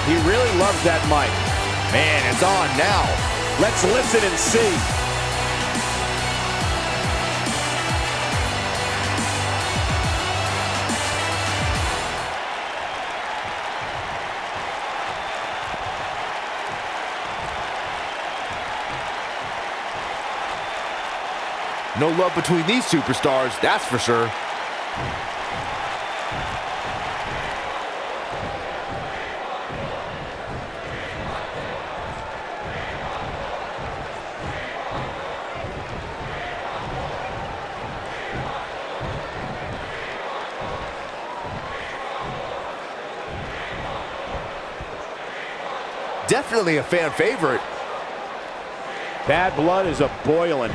He really loves that mic. Man, it's on now. Let's listen and see. No love between these superstars, that's for sure. Definitely a fan favorite. Bad blood is a-boiling.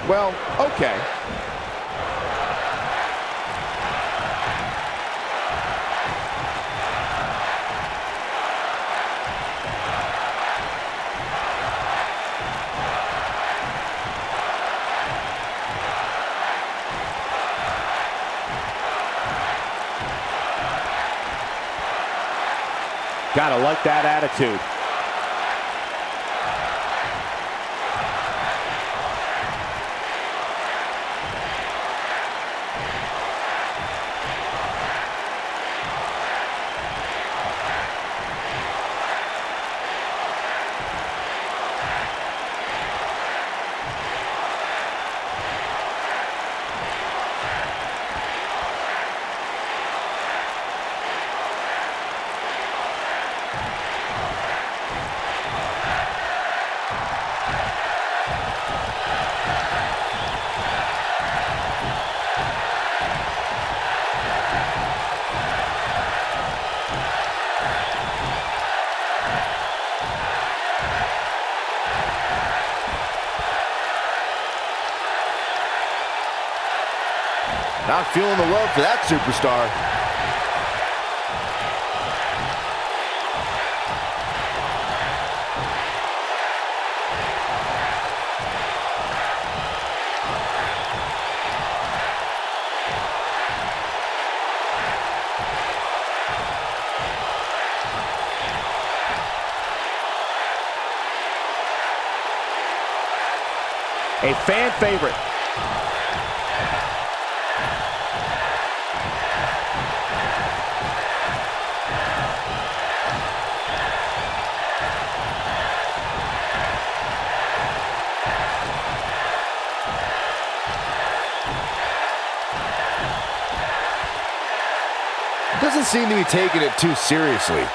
Well, okay. Gotta like that attitude. Not feeling the love for that superstar. A fan favorite. Doesn't seem to be taking it too seriously.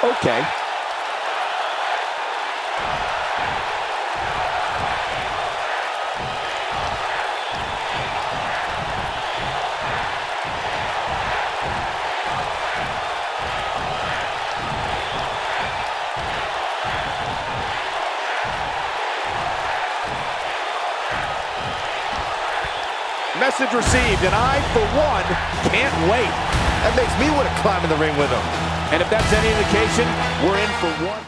Okay. Message received, and I, for one, can't wait. That makes me want to climb in the ring with him. And if that's any indication, we're in for one.